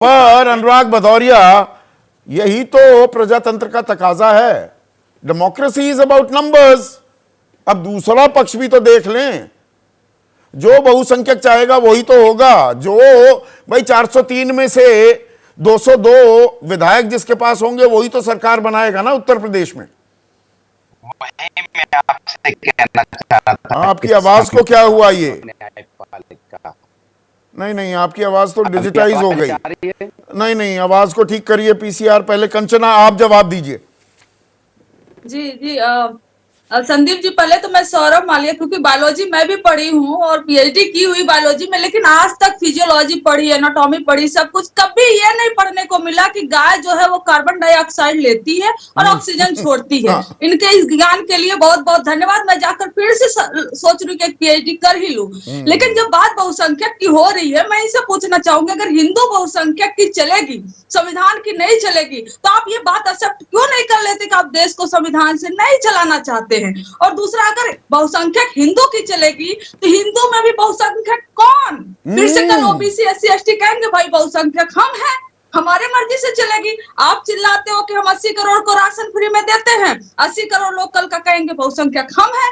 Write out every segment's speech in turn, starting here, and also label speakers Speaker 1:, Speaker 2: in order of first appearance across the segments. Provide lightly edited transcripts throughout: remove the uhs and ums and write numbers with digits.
Speaker 1: पर अनुराग भदौरिया, यही तो प्रजातंत्र का तकाजा है। Democracy is about numbers. अब दूसरा पक्ष भी तो देख लें, जो बहुसंख्यक चाहेगा वही तो होगा। जो भाई 403 में से 202 विधायक जिसके पास होंगे वही तो सरकार बनाएगा ना उत्तर प्रदेश में।
Speaker 2: वही मैं आपसे कहना चाह रहा था।
Speaker 1: आपकी आवाज को क्या हुआ? ये
Speaker 2: न्यायपालिका
Speaker 1: नहीं, आपकी आवाज तो डिजिटाइज हो गई।
Speaker 2: है।
Speaker 1: नहीं, आवाज को ठीक करिए पीसीआर। पहले कंचना आप जवाब दीजिए।
Speaker 3: जी संदीप जी, पहले तो मैं सौरभ मालिया, क्योंकि बायोलॉजी मैं भी पढ़ी हूँ और पीएचडी की हुई बायोलॉजी में, लेकिन आज तक फिजियोलॉजी पढ़ी, एनाटॉमी पढ़ी, सब कुछ। कभी ये नहीं पढ़ने को मिला कि गाय जो है वो कार्बन डाइऑक्साइड लेती है और ऑक्सीजन छोड़ती है। इनके इस ज्ञान के लिए बहुत बहुत धन्यवाद। मैं जाकर फिर से सोच रही हूँ कि पीएचडी कर ही लूं। लेकिन जब बात बहुसंख्यक की हो रही है, मैं इनसे पूछना चाहूंगी, अगर हिंदू बहुसंख्यक की चलेगी, संविधान की नहीं चलेगी, तो आप ये बात एक्सेप्ट क्यों नहीं कर लेते कि आप देश को संविधान से नहीं चलाना चाहते हैं? और दूसरा, अगर बहुसंख्यक हिंदू की चलेगी तो हिंदू में भी बहुसंख्यक कौन? फिर से कल ओबीसी एससी एसटी कहेंगे भाई बहुसंख्यक हम हैं, हमारे मर्जी से चलेगी। आप चिल्लाते हो कि हम 80 करोड़ को राशन फ्री में देते हैं, 80 करोड़ लोग कल का कहेंगे बहुसंख्यक हम हैं,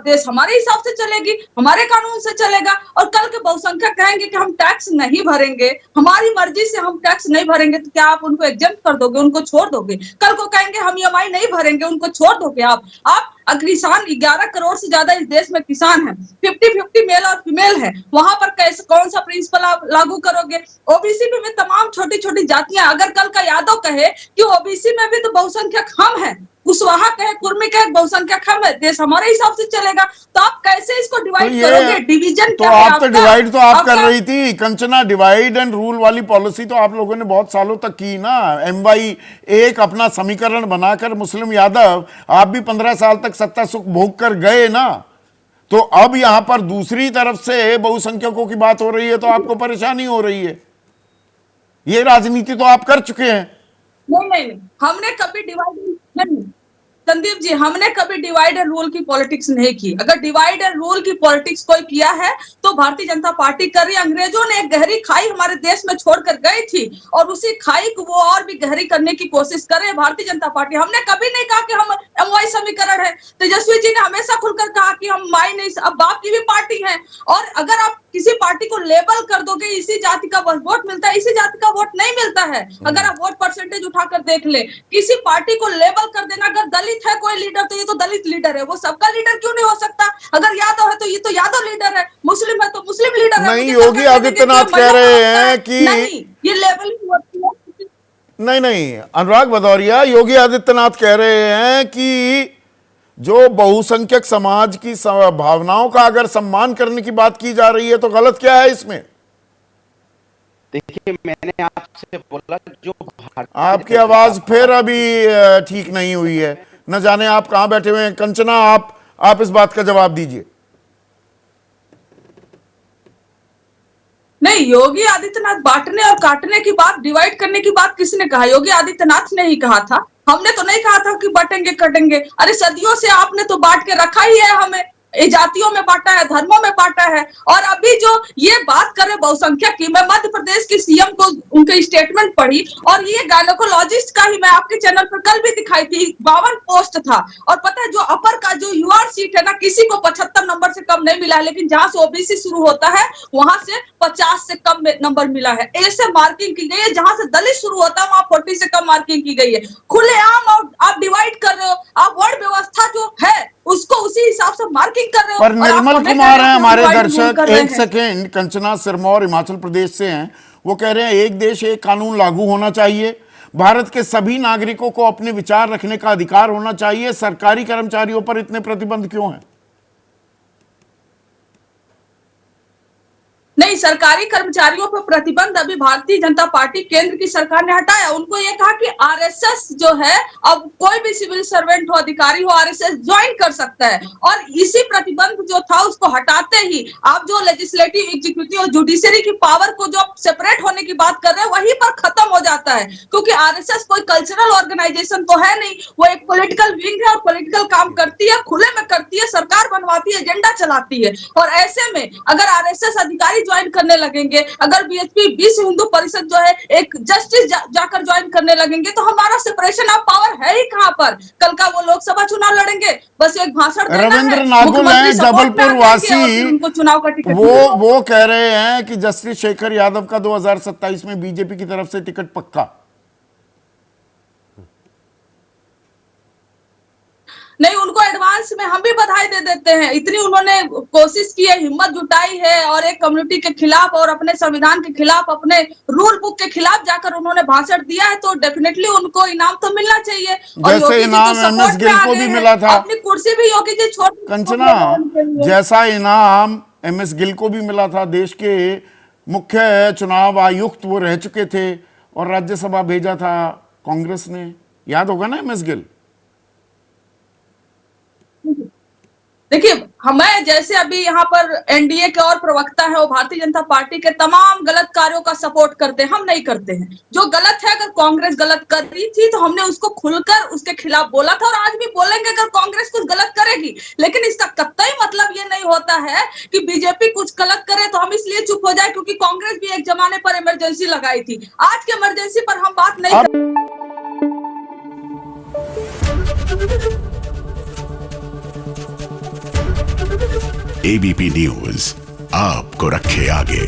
Speaker 3: देश हमारे हिसाब से चलेगी, हमारे कानून से चलेगा। और कल के बहुसंख्यक कहेंगे कि हम टैक्स नहीं भरेंगे, हमारी मर्जी से हम टैक्स नहीं भरेंगे, तो क्या आप उनको एग्जेम्प्ट कर दोगे, उनको छोड़ दोगे? कल को कहेंगे हम ईएमआई नहीं भरेंगे, उनको छोड़ दोगे आप किसान 11 करोड़ से ज्यादा इस देश में किसान है, 50-50 मेल और फीमेल है, वहां पर कैसे कौन सा प्रिंसिपल आप लागू करोगे? ओबीसी में तमाम छोटी छोटी जातियां, अगर कल का यादव कहे कि ओबीसी में भी तो बहुसंख्यक हम हैं, कुशवाहा कहे, कुर्मी कहे बहुसंख्यक हम है, देश हमारे हिसाब से चलेगा, तो आप कैसे इसको डिवाइड करोगे? डिवीजन
Speaker 1: तो आप तो डिवाइड तो आप कर रही थी कंचना। डिवाइड एंड रूल वाली पॉलिसी तो आप लोगों ने बहुत सालों तक की ना। एमवाई एक अपना समीकरण बनाकर मुस्लिम यादव, आप भी 15 साल तक सत्ता सुख भोग कर गए ना। तो अब यहां पर दूसरी तरफ से बहुसंख्यकों की बात हो रही है तो आपको परेशानी हो रही है। ये राजनीति तो आप कर चुके हैं।
Speaker 3: नहीं, हमने कभी डिवाइड नहीं, संदीप जी, हमने कभी डिवाइड एंड रूल की पॉलिटिक्स नहीं की। अगर डिवाइड एंड रूल की पॉलिटिक्स कोई किया है तो भारतीय जनता पार्टी कर रही है। अंग्रेजों ने एक गहरी खाई हमारे देश में छोड़कर गई थी और उसी खाई को वो और भी गहरी करने की कोशिश कर रहे हैं भारतीय जनता पार्टी। हमने कभी नहीं कहा कि हम एमवाई समीकरण है। तेजस्वी जी ने हमेशा खुलकर कहा कि हम माई नहीं, अब बाप की भी पार्टी है। और अगर आप किसी पार्टी को लेबल कर दोगे, इसी जाति का वोट मिलता है, इसी जाति का वोट नहीं मिलता है। अगर आप वोट परसेंटेज उठाकर देख ले, किसी पार्टी को लेबल कर देना, अगर दलित है कोई लीडर तो ये तो दलित लीडर है, वो सबका लीडर क्यों नहीं हो सकता? अगर यादव है तो ये तो यादव लीडर है, मुस्लिम है तो मुस्लिम लीडर है।
Speaker 1: नहीं, योगी आदित्यनाथ कह रहे हैं कि
Speaker 3: नहीं, ये लेबलिंग होती है।
Speaker 1: नहीं, अनुराग भदौरिया, योगी आदित्यनाथ कह रहे हैं कि जो बहुसंख्यक समाज की भावनाओं का अगर सम्मान करने की बात की जा रही है तो गलत क्या है इसमें?
Speaker 2: देखिए, मैंने आपसे बोला जो
Speaker 1: आपकी आवाज फिर अभी ठीक नहीं हुई है, न जाने आप कहां बैठे हुए हैं। कंचना, आप इस बात का जवाब दीजिए।
Speaker 3: नहीं, योगी आदित्यनाथ बांटने और काटने की बात, डिवाइड करने की बात किसने कहा? योगी आदित्यनाथ ने ही कहा था। हमने तो नहीं कहा था कि बांटेंगे कटेंगे। अरे सदियों से आपने तो बांट के रखा ही है, हमें जातियों में बांटा है, धर्मों में बांटा है। और अभी जो ये बात करे बहुसंख्यक की, मैं मध्य प्रदेश की सीएम को उनके स्टेटमेंट पढ़ी और ये गायनोकोलॉजिस्ट का ही मैं आपके चैनल पर कल भी दिखाई थी, 52 पोस्ट था। और पता है जो अपर का जो यूआर सीट है ना, किसी को 75 नंबर से कम नहीं मिला है, लेकिन जहां से ओबीसी शुरू होता है वहां से 50 से कम नंबर मिला है। ऐसे मार्किंग की गई है। जहां से दलित शुरू होता है वहां 40 से कम मार्किंग की गई है। खुलेआम आप डिवाइड कर रहे हो, आप वर्ड व्यवस्था जो है उसको उसी हिसाब से मार्किंग कर रहे हो।
Speaker 1: पर निर्मल कुमार हैं हमारे दर्शक, एक सेकेंड, कंचना सिरमौर हिमाचल प्रदेश से हैं। वो कह रहे हैं एक देश एक कानून लागू होना चाहिए, भारत के सभी नागरिकों को अपने विचार रखने का अधिकार होना चाहिए, सरकारी कर्मचारियों पर इतने प्रतिबंध क्यों हैं?
Speaker 3: नहीं, सरकारी कर्मचारियों पर प्रतिबंध अभी भारतीय जनता पार्टी केंद्र की सरकार ने हटाया। उनको ये कहा कि आरएसएस जो है, अब कोई भी सिविल सर्वेंट हो, अधिकारी हो, आरएसएस ज्वाइन कर सकता है। और इसी प्रतिबंध जो था उसको हटाते ही आप जो लेजिस्लेटिव, एग्जीक्यूटिव और जुडिशरी की पावर को जो सेपरेट होने की बात कर रहे हैं वहीं पर खत्म हो जाता है। क्योंकि आरएसएस कोई कल्चरल ऑर्गेनाइजेशन तो है नहीं, वो एक पॉलिटिकल विंग है और पॉलिटिकल काम करती है, खुले में करती है, सरकार बनवाती है, एजेंडा चलाती है। और ऐसे में अगर आरएसएस अधिकारी ज्वाइन करने लगेंगे, अगर बीएचपी विश्व हिंदू परिषद जो है एक जस्टिस जाकर ज्वाइन करने लगेंगे, तो हमारा सेपरेशन ऑफ पावर है ही कहां पर? कल का वो लोकसभा चुनाव लड़ेंगे, बस एक भाषण देना है,
Speaker 1: रविंद्र नागुल
Speaker 3: मुख्यमंत्री
Speaker 1: हैं
Speaker 3: सपोर्ट में
Speaker 1: जबलपुर
Speaker 3: आ जाएंगे और
Speaker 1: वासी,
Speaker 3: फिर उनको चुनाव का टिकट
Speaker 1: वो कह रहे हैं कि जस्टिस शेखर यादव का 2027 में बीजेपी की तरफ से टिकट पक्का।
Speaker 3: नहीं, उनको एडवांस में हम भी बधाई दे देते हैं। इतनी उन्होंने कोशिश की है, हिम्मत जुटाई है और एक कम्युनिटी के खिलाफ और अपने संविधान के खिलाफ, अपने रूल बुक के खिलाफ जाकर उन्होंने भाषण दिया है, तो डेफिनेटली उनको इनाम तो मिलना चाहिए। और
Speaker 1: जैसे
Speaker 3: योगी जी
Speaker 1: इनाम
Speaker 3: तो
Speaker 1: एमएस
Speaker 3: सपोर्ट
Speaker 1: गिल
Speaker 3: में आ
Speaker 1: को
Speaker 3: गए
Speaker 1: भी
Speaker 3: हैं,
Speaker 1: मिला था।
Speaker 3: अपनी कुर्सी भी योगी जी छोड़
Speaker 1: कंचना, जैसा इनाम एमएस गिल को भी मिला था, देश के मुख्य चुनाव आयुक्त वो रह चुके थे और राज्यसभा भेजा था कांग्रेस ने, याद होगा ना एमएस गिल।
Speaker 3: देखिए, हमें जैसे अभी यहाँ पर एनडीए के और प्रवक्ता है, वो भारतीय जनता पार्टी के तमाम गलत कार्यों का सपोर्ट करते हैं, हम नहीं करते हैं। जो गलत है, अगर कांग्रेस गलत कर रही थी तो हमने उसको खुलकर उसके खिलाफ बोला था और आज भी बोलेंगे अगर कांग्रेस कुछ गलत करेगी। लेकिन इसका कतई मतलब ये नहीं होता है कि बीजेपी कुछ गलत करे तो हम इसलिए चुप हो जाए क्योंकि कांग्रेस भी एक जमाने पर इमरजेंसी लगाई थी। आज की इमरजेंसी पर हम बात नहीं
Speaker 4: एबीपी न्यूज आपको रखे आगे।